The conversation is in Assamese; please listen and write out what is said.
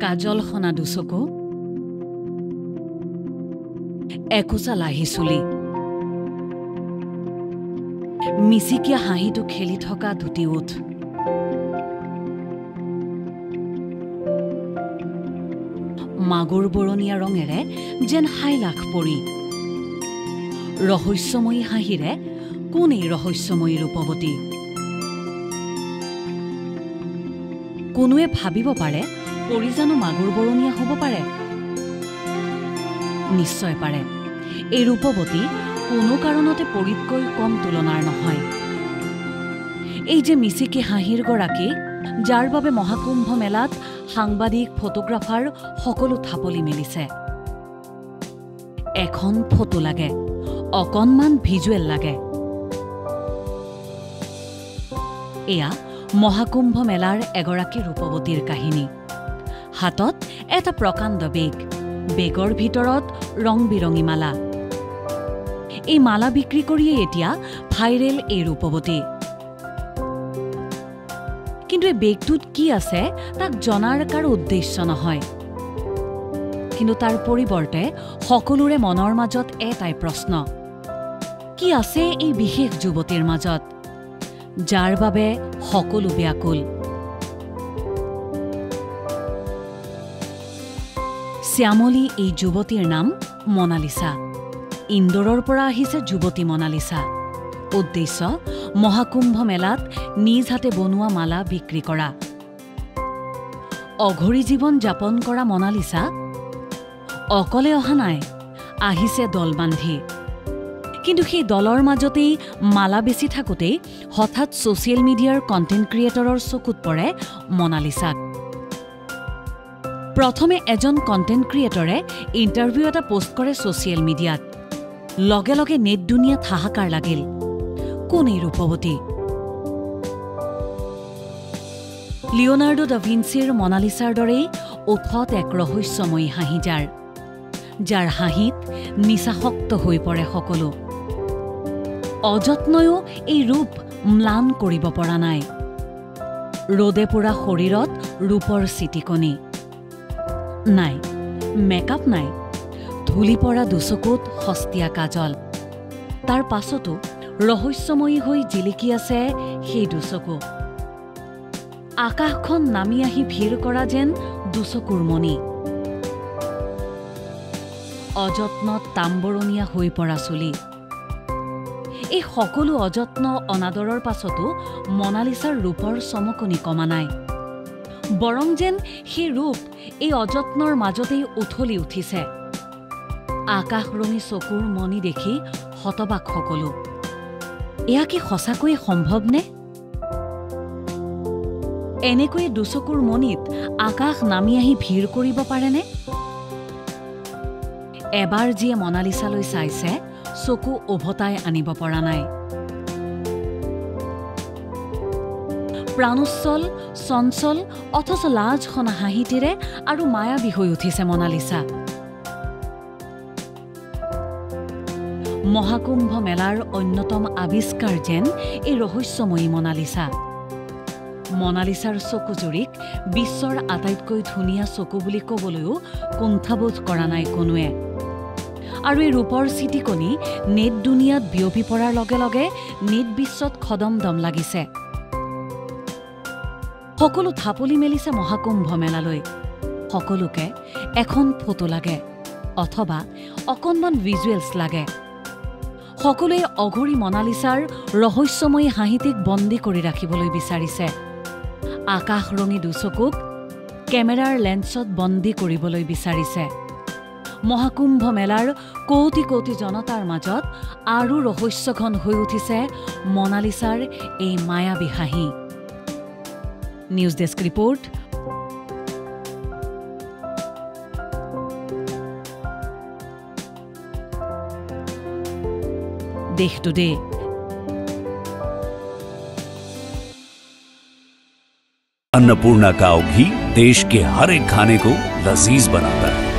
কাজল সনা দুচকু, একোচা লাহি চুলি, মিচিকিয়া হাঁহিটো খেলি থকা দুটি ওঠ, মাগুৰ বৰণীয়া ৰঙেৰে যেন হাইলাখ পৰি, ৰহস্যময়ী হাঁহিৰে কোন এই ৰহস্যময়ী ৰূপৱতী? কোনোৱে ভাবিব পাৰে পৰি জানো মাগুৰ বৰণীয়া হ'ব পাৰে? নিশ্চয় পাৰে। এই ৰূপৱতী কোনো কাৰণতে পৰিতকৈ কম তুলনাৰ নহয়। এই যে মিচিকি হাঁহিৰ গৰাকী, যাৰ বাবে মহাকুম্ভ মেলাত সাংবাদিক, ফটোগ্ৰাফাৰ সকলো থাপলি মেলিছে। এখন ফটো লাগে, অকণমান ভিজুৱেল লাগে। এয়া মহাকুম্ভ মেলাৰ এগৰাকী ৰূপৱতীৰ কাহিনী। হাতত এটা প্ৰকাণ্ড বেগ, বেগৰ ভিতৰত ৰং বিৰঙী মালা। এই মালা বিক্ৰী কৰিয়ে এতিয়া ভাইৰেল এই ৰূপৱতী। কিন্তু এই বেগটোত কি আছে তাক জনাৰ কাৰো উদ্দেশ্য নহয়। কিন্তু তাৰ পৰিৱৰ্তে সকলোৰে মনৰ মাজত এটাই প্ৰশ্ন, কি আছে এই বিশেষ যুৱতীৰ মাজত, যাৰ বাবে সকলো ব্যাকুল? শ্যামলী এই যুৱতীৰ নাম মনালিছা। ইন্দোৰৰ পৰা আহিছে যুৱতী মনালিছা। উদ্দেশ্য মহাকুম্ভ মেলাত নিজ হাতে বনোৱা মালা বিক্ৰী কৰা। অঘৰী জীৱন যাপন কৰা মনালিছা অকলে অহা নাই, আহিছে দল বান্ধি। কিন্তু সেই দলৰ মাজতেই মালা বেচি থাকোঁতেই হঠাৎ ছ'চিয়েল মিডিয়াৰ কণ্টেণ্ট ক্ৰিয়েটৰৰ চকুত পৰে মনালিছাক। প্ৰথমে এজন কণ্টেণ্ট ক্ৰিয়েটৰে ইণ্টাৰভিউ এটা পোষ্ট কৰে ছ'চিয়েল মিডিয়াত। লগে লগে নেট দুনিয়াত হাহাকাৰ লাগিল, কোন এই ৰূপৱতী? লিঅ'নাৰ্ডো ডা ভিঞ্চিৰ মনালিছাৰ দৰেই ওঠত এক ৰহস্যময়ী হাঁহি যাৰ হাঁহিত নিচাসক্ত হৈ পৰে সকলো। অযত্নয়ো এই ৰূপ ম্লান কৰিব পৰা নাই। ৰ'দে পোৰা শৰীৰত ৰূপৰ চিটিকনি নাই, মেকআপ নাই, ধূলি পৰা দুচকুত সস্তীয়া কাজল। তাৰ পাছতো ৰহস্যময়ী হৈ জিলিকি আছে সেই দুচকু। আকাশখন নামি আহি ভিৰ কৰা যেন দুচকুৰ মণি। অযত্নত তাম্বৰণীয়া হৈ পৰা চুলি। এই সকলো অযত্ন অনাদৰৰ পাছতো মনালিছাৰ ৰূপৰ চমকনি কমা নাই। বৰং যেন সেই ৰূপ এই অযত্নৰ মাজতেই উঠলি উঠিছে। আকাশৰঙী চকুৰ মণি দেখি হতবাক সকলো। এয়া কি সঁচাকৈয়ে সম্ভৱনে? এনেকৈয়ে দুচকুৰ মণিত আকাশ নামি আহি ভিৰ কৰিব পাৰেনে? এবাৰ যিয়ে মনালিছালৈ চাইছে, চকু উভতাই আনিব পৰা নাই। প্ৰাণোচ্ছল, চঞ্চল অথচ লাজ সনা হাঁহিটিৰে আৰু মায়াবী হৈ উঠিছে মনালিছা। মহাকুম্ভ মেলাৰ অন্যতম আৱিষ্কাৰ যেন এই ৰহস্যময়ী মনালিছা। মনালিছাৰ চকুজুৰিক বিশ্বৰ আটাইতকৈ ধুনীয়া চকু বুলি ক'বলৈও কুণ্ঠাবোধ কৰা নাই কোনোৱে। আৰু এই ৰূপৰ চিটিকনি নেট দুনিয়াত বিয়পি পৰাৰ লগে লগে নেট বিশ্বত খদমদম লাগিছে। সকলো থাপলি মেলিছে মহাকুম্ভ মেলালৈ। সকলোকে এখন ফটো লাগে অথবা অকণমান ভিজুৱেলছ লাগে। সকলোৱে অঘৰী মনালিছাৰ ৰহস্যময়ী হাঁহিটিক বন্দী কৰি ৰাখিবলৈ বিচাৰিছে। আকাশৰঙী দুচকুক কেমেৰাৰ লেন্সত বন্দী কৰিবলৈ বিচাৰিছে। মহাকুম্ভ মেলাৰ কোটি কোটি জনতাৰ মাজত আৰু ৰহস্যঘন হৈ উঠিছে মনালিছাৰ এই মায়াবী হাঁহি। News desk report. देश टुडे। अन्नपूर्णा काव घी देश के हर एक खाने को लजीज बनाता है।